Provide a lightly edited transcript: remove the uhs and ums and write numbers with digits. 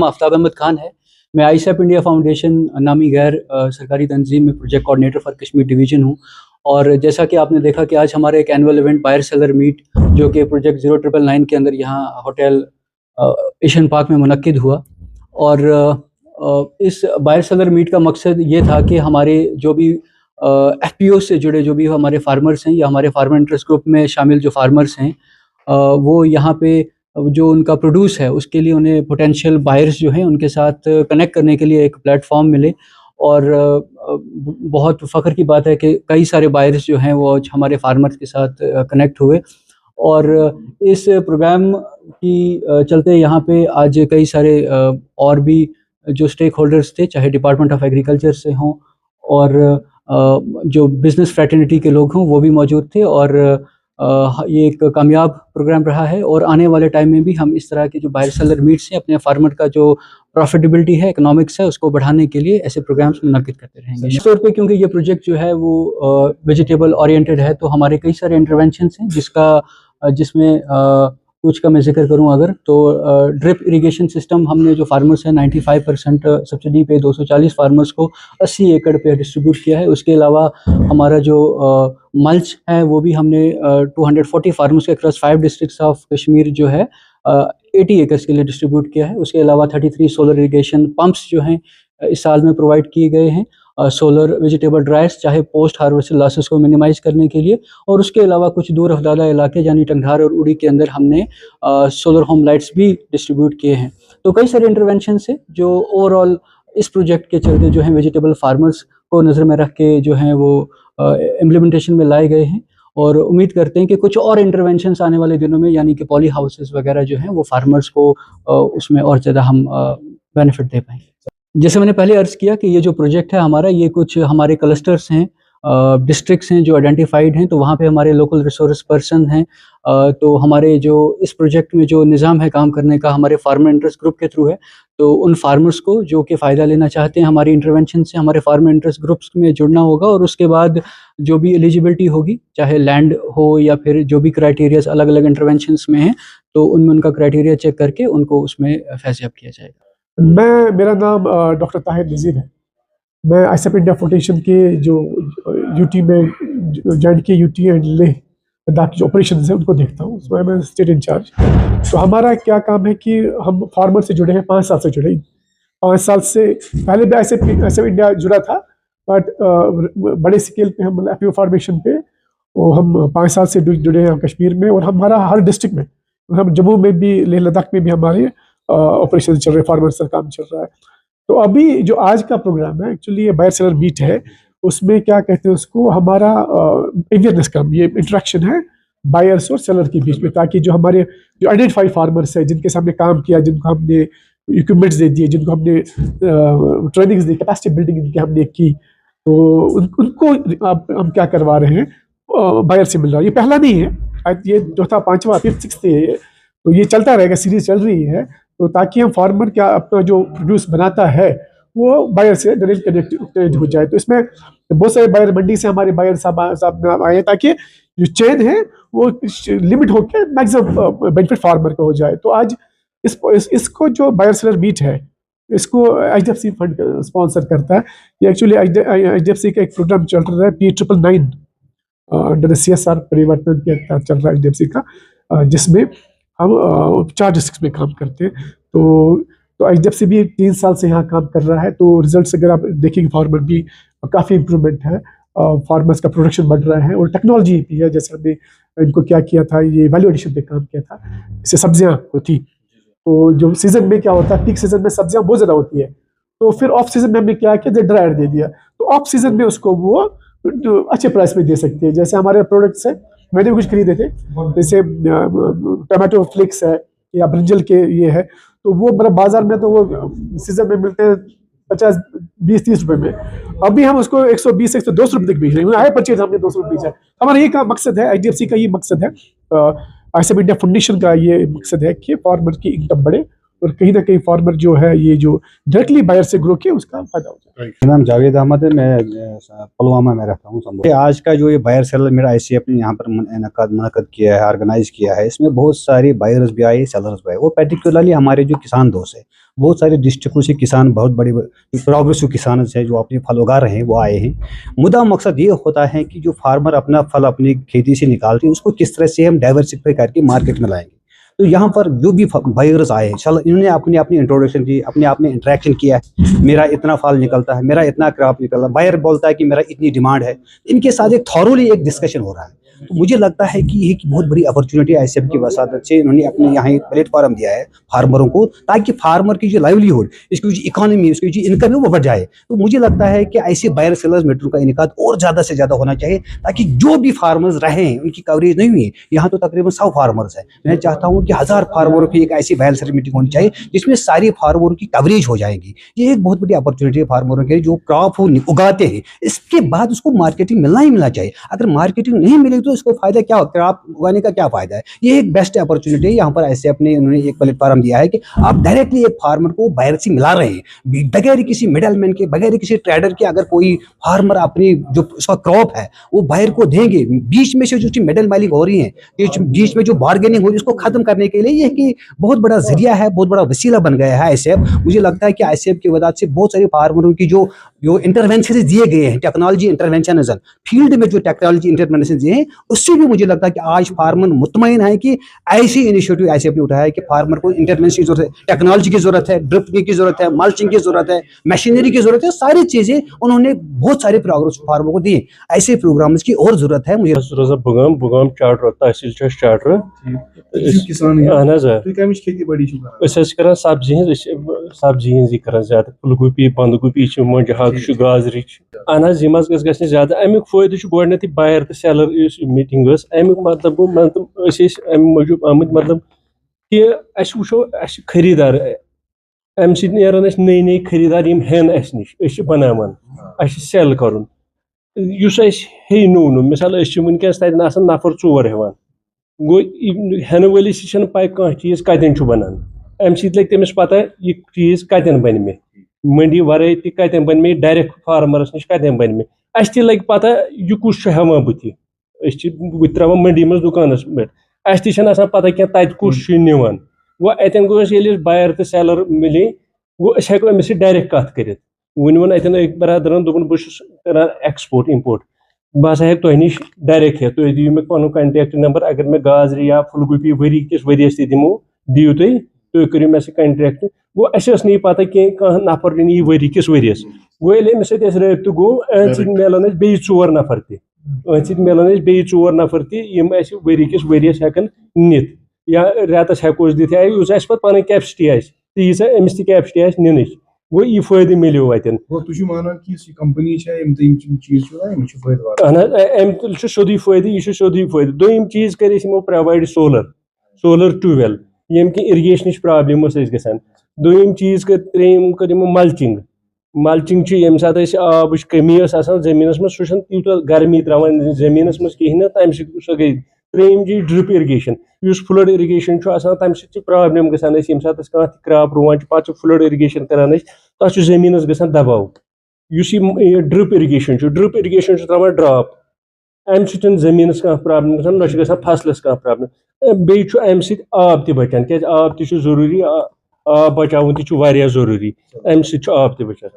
आफ्ताब अहमद खान है। मैं आईसैप India foundation नामी गैर सरकारी तंजीम में project coordinator for Kashmir division हूँ। और जैसा कि आपने देखा कि आज हमारा एक annual event buyer seller meet जो कि प्रोजेक्ट 0999 के अंदर यहाँ होटल एशियन पार्क में मुनक्किद हुआ। और इस बायर सेलर मीट का मकसद ये था कि हमारे जो भी FPO से जुड़े जो भी हमारे फार्मर्स हैं या हमारे फार्मर इंटरेस्ट ग्रुप में शामिल जो फार्मर्स हैं वो यहाँ पे जो उनका प्रोड्यूस है उसके लिए उन्हें पोटेंशियल बायर्स जो हैं उनके साथ कनेक्ट करने के लिए एक प्लेटफॉर्म मिले। और बहुत फ़ख्र की बात है कि कई सारे बायर्स जो हैं वो आज हमारे फार्मर्स के साथ कनेक्ट हुए। और इस प्रोग्राम की चलते यहाँ पे आज कई सारे और भी जो स्टेक होल्डर्स थे, चाहे डिपार्टमेंट ऑफ एग्रीकल्चर से हों और जो बिज़नेस फ्रेटर्निटी के लोग हों, वो भी मौजूद थे। और ये एक कामयाब प्रोग्राम रहा है और आने वाले टाइम में भी हम इस तरह के जो बायर सेलर मीट्स हैं अपने फार्मर का जो प्रॉफिटेबिलिटी है, इकोनॉमिक्स है, उसको बढ़ाने के लिए ऐसे प्रोग्राम्स मुनक्किद करते रहेंगे। इस तौर पे क्योंकि ये प्रोजेक्ट जो है वो वेजिटेबल ओरिएंटेड है तो हमारे कई सारे इंटरवेंशंस हैं जिसमें कुछ का मैं जिक्र करूं अगर तो ड्रिप इरिगेशन सिस्टम हमने जो फार्मर्स हैं 95% सब्सिडी पे 240 फार्मर्स को 80 एकड़ पे डिस्ट्रीब्यूट किया है। उसके अलावा हमारा जो मल्च है वो भी हमने 240 फार्मर्स के अक्रॉस 5 डिस्ट्रिक्ट्स ऑफ कश्मीर जो है 80 एकर्स के लिए डिस्ट्रीब्यूट किया है। उसके अलावा 33 सोलर इरिगेशन पंप्स जो हैं इस साल में प्रोवाइड किए गए हैं सोलर वेजिटेबल ड्रायर्स, चाहे पोस्ट हार्वेस्ट लॉसेस को मिनिमाइज़ करने के लिए। और उसके अलावा कुछ दूर अफदादा इलाके यानी टंगधार और उड़ी के अंदर हमने सोलर होम लाइट्स भी डिस्ट्रीब्यूट किए हैं। तो कई सारे इंटरवेंशन से जो ओवरऑल इस प्रोजेक्ट के चलते जो हैं वेजिटेबल फार्मर्स को नज़र में रख के जो हैं वो इम्प्लीमेंटेशन में लाए गए हैं। और उम्मीद करते हैं कि कुछ और इंटरवेंशंस आने वाले दिनों में यानी कि पॉली हाउसेस वगैरह जो हैं वो फार्मर्स को उसमें और ज़्यादा हम बेनिफिट दे पाएंगे। जैसे मैंने पहले अर्ज़ किया कि ये जो प्रोजेक्ट है हमारा, ये कुछ हमारे क्लस्टर्स हैं, डिस्ट्रिक्ट्स हैं जो आइडेंटिफाइड हैं, तो वहाँ पे हमारे लोकल रिसोर्स पर्सन हैं। तो हमारे जो इस प्रोजेक्ट में जो निज़ाम है काम करने का हमारे फार्मर इंटरेस्ट ग्रुप के थ्रू है। तो उन फार्मर्स को जो कि फ़ायदा लेना चाहते हैं हमारी इंटरवेंशन से हमारे फार्मर इंटरेस्ट ग्रुप्स में जुड़ना होगा। और उसके बाद जो भी एलिजिबिलिटी होगी, चाहे लैंड हो या फिर जो भी क्राइटेरियाज अलग अलग इंटरवेंशंस में हैं, तो उनमें उनका क्राइटेरिया चेक करके उनको उसमें फैज़याब किया जाएगा। मेरा नाम डॉक्टर ताहिर नज़ीर है। मैं आईसैप इंडिया फाउंडेशन के जो यूटी में जॉइंट के यूटी एंड लेह लद्दाख की जो ऑपरेशन है उनको देखता हूँ। उसमें मैं स्टेट इंचार्ज। तो हमारा क्या काम है कि हम फार्मर से जुड़े हैं, 5 साल से जुड़े। 5 साल से पहले भी आईसैप इंडिया जुड़ा था, बट बड़े स्केल पे हम FPO फॉर्मेशन पे वो हम 5 साल से जुड़े हैं कश्मीर में। और हमारा हर डिस्ट्रिक्ट में, हम जम्मू में भी, लेह लद्दाख में भी हमारे ऑपरेशन चल रहे, फार्मर्स का काम चल रहा है। तो अभी जो आज का प्रोग्राम है एक्चुअली ये बायर सेलर मीट है। उसमें क्या कहते हैं उसको, हमारा अवेयरनेस का ये इंटरेक्शन है बायर्स और सेलर के बीच में, ताकि जो हमारे जो आइडेंटिफाइड फार्मर्स है जिनके सामने काम किया, जिनको हमने इक्विपमेंट्स दे दिए, जिनको हमने ट्रेनिंग्स दी, कैपेसिटी बिल्डिंग इनकी हमने की, तो उनको हम क्या करवा रहे हैं, बायर से मिल रहा है। ये पहला नहीं है, ये चौथा 5वां 5th 6th है, तो ये चलता रहेगा, सीरीज चल रही है। तो ताकि हम फार्मर क्या अपना जो प्रोड्यूस बनाता है वो बायर से डायरेक्ट कनेक्ट हो जाए। तो इसमें बहुत सारे बायर मंडी से हमारे बायर साहब आए ताकि जो चेन है वो लिमिट होकर मैक्सिमम बेनिफिट फार्मर को हो जाए। तो आज इसको जो बायर सेलर मीट है इसको HDFC फंड स्पॉन्सर करता है। ये एक्चुअली HDFC का एक प्रोग्राम चल रहा है P999 अंडर CSR परिवर्तन के तहत चल रहा है HDFC का, जिसमें हम 4 डिस्ट्रिक्ट में काम करते हैं। तो HDFC भी 3 साल से यहाँ काम कर रहा है। तो रिजल्ट्स अगर आप देखेंगे फार्मर भी काफ़ी इम्प्रूवमेंट है, फार्मर्स का प्रोडक्शन बढ़ रहा है। और टेक्नोलॉजी भी है, जैसे हमने इनको क्या किया था, ये वैल्यू एडिशन पे काम किया था। इससे सब्जियाँ होती, तो जो सीज़न में क्या होता है, पीक सीज़न में सब्जियाँ बहुत ज़्यादा होती है, तो फिर ऑफ सीज़न में हमने क्या किया, ड्रायर दे दिया। तो ऑफ सीज़न में उसको वो अच्छे प्राइस में दे सकते हैं। जैसे हमारे प्रोडक्ट्स है, मैंने भी कुछ खरीदे थे, जैसे टमाटो फ्लिक्स है या ब्रिंजल के ये है, तो वो मतलब बाजार में तो वो सीजन में मिलते हैं 50, 20, 30 रुपए में। अभी हम उसको 120, 110 रुपए तक बेच रहे हैं। आए परचेज हमने 200 रुपये बेचा है। हमारा ये का मकसद है, HDFC का ये मकसद है, आईसैप इंडिया फाउंडेशन का ये मकसद है कि फार्मर की इनकम बढ़े और कहीं ना कहीं फार्मर जो है ये जो डायरेक्टली बायर से ग्रो किया उसका फायदा हो जाए। मेरा नाम जावेद अहमद है, मैं पुलवामा में रहता हूँ। आज का जो ये बायर सेलर मेरा ICF ने यहाँ पर मुनक़द किया है, ऑर्गेनाइज किया है, इसमें बहुत सारे बायर्स भी आए, सेलर्स भी आए। वो पर्टिकुलरली हमारे जो किसान दोस्त है बहुत सारे डिस्ट्रिक्टों से किसान, बहुत बड़े प्रोग्रेसिव किसान हैं जो अपने फल उगा रहे हैं, वो आए हैं। मुद्दा मकसद ये होता है कि जो फार्मर अपना फल अपनी खेती से निकालते हैं उसको किस तरह से हम डाइवर्सिफाई करके मार्केट में लाएंगे। तो यहाँ पर जो भी बायर्स आए हैं, चलो इन्होंने अपनी अपनी इंट्रोडक्शन दी, अपने आप में इंटरेक्शन किया है, मेरा इतना फल निकलता है, मेरा इतना क्रॉप निकलता है, बायर बोलता है कि मेरा इतनी डिमांड है। इनके साथ एक थॉरोली एक डिस्कशन हो रहा है। तो मुझे लगता है कि ये एक बहुत बड़ी अपॉर्चुनिटी ICF की वसादत से इन्होंने अपने यहाँ एक प्लेटफॉर्म दिया है फार्मरों को, ताकि फार्मर की जो लाइवलीहुड, इसकी जो इकोनॉमी, उसकी जो इनकम है वो बढ़ जाए। तो मुझे लगता है कि ऐसे बायर सेलर्स मीटरों का इनेकाद और ज़्यादा से ज़्यादा होना चाहिए, ताकि जो भी फार्मर्स रहे हैं उनकी कवरेज नहीं हुई है। यहाँ तो तकरीबन 100 फार्मर्स हैं, मैं चाहता हूँ कि 1000 फार्मरों की एक ऐसी बायर सेलर मीटिंग होनी चाहिए जिसमें सारी फार्मरों की कवरेज हो जाएगी। ये एक बहुत बड़ी अपॉर्चुनिटी है फार्मरों के लिए, जो क्रॉप वो उगाते हैं इसके बाद उसको मार्केटिंग मिलना ही मिलना चाहिए। अगर मार्केटिंग नहीं मिलेगी तो इसको फायदा क्या, क्रॉप उगाने का क्या फायदा है। ये एक बेस्ट अपॉर्चुनिटी है। यहाँ पर ऐसे अपने उन्होंने एक प्लेटफॉर्म दिया है कि आप डायरेक्टली एक फार्मर को बायर से मिला रहे हैं, बगैर किसी मिडलमैन के, बगैर किसी ट्रेडर के। अगर कोई फार्मर अपनी जो उसका क्रॉप है वो बायर को देंगे, बीच में से जो मिडल माइलिंग हो रही है, बीच में जो बार्गेनिंग हो रही है, उसको खत्म करने के लिए ये कि बहुत बड़ा जरिया है, बहुत बड़ा वसीला बन गया है ICF। मुझे लगता है कि ICF की वजह से बहुत सारे फार्मरों की जो इंटरवेंशन दिए गए हैं, टेक्नोलॉजी इंटरवेंशन फील्ड में जो टेक्नोलॉजी इंटरवेंशन दिए हैं, उससे भी मुझे लगता है कि आज फार्मर मुतमईन है कि ऐसी इनिशिएटिव ICF ने उठाया है कि फार्मर को इंटरवेंशन की जरूरत है, टेक्नोलॉजी की जरूरत है, ड्रिप की जरूरत है, मल्चिंग की जरूरत है, मशीनरी की जरूरत है। सारी चीजें उन्होंने बहुत सारे प्रोग्राम फार्मर को दिए। ऐसे प्रोग्राम्स की और जरूरत है। मुझे रोजा बुगाम चार्टर तहसील चार्टर किसान अहन खेती बड़ी कर सब्जी हज कर ज्यादा फुलगोपी बंदगोपी मुंज हक गाजर अहन यम गि ज्यादा अमुक फायदे गोडनेथ बायर तो सेलर मीटिंग अमुक मतलब अमि मूजूब आमत मतलब कि वो खरीदार अम सान नई नई खरीदार हेन अस नश बनावान सेल कर हे नो मिसाल वनकस तन नफर 4 हेवान गो हेन वलिस पाई कह चीज कतन बनान अम लग तमिस पता यह चीज कतन बन मे मंडी वर तन बन मे डायरेक्ट फार्मरस नश कतन बन मे अस लग पता यह कुछ हेवान बुत त्रा मंडी मज दुकानस पे अस पता क्या तत कुछ निवान गो अतन गो बायर तो सेलर मिले गो हेको अमिस डायरेक्ट कत कर वन अतन एक बरदरन दोपन बह एक्सपोर्ट इम्पोर्ट बह हेक तुह नश डायरेक्ट हे तुम दियो मे पन कंटेक्ट नंबर अगर मे गाजर या फुलगोपी वरी किस वरियस दिमो दियो तुम करो मे कंटेक्ट गो अस नहीं पता कह नफर नी वरी किस वरियस गो अमिस रबत गो अहद मिलान बे 4 नफर तहद मिलान बे 4 नफर तम वरी किस वरियस हेकन नित या रेतस हेको दिथ या पे पन कैपेसिटी तीस अमिस कैपेसिटी नीन गो यह फायदे मिलो अतन अम सोदी फायदे यह सोदी फायदे दोम चीज कर प्रोवाइड सोलर ट्यूबवेल यम कि इरिगेशन प्रॉब्लम गसान दोम चीज कर त्रेम कर मल्चिंग यम सात आब कमी जमीन में सह तूत गर्मी त्रावान जमीन मज कहें तम सह गई त्रेम चीज ड्रिप इरिगेशन फ्लड इरिगेशन तम प्रॉब्लम गसान यम सात क्रॉप रुवान पे फ्लड इरिगेशन करान तथ जमीन गसान दबाव ड्रिप इरिगेशन त्रावान ड्रॉप अम जमीन कह प्रॉब्लम गसान ना गसान फसलस कह प्रॉब्लम बे अम आब त बचान क्या आब त जरूरी आब बचावन त जरूरी अम आब त बचान।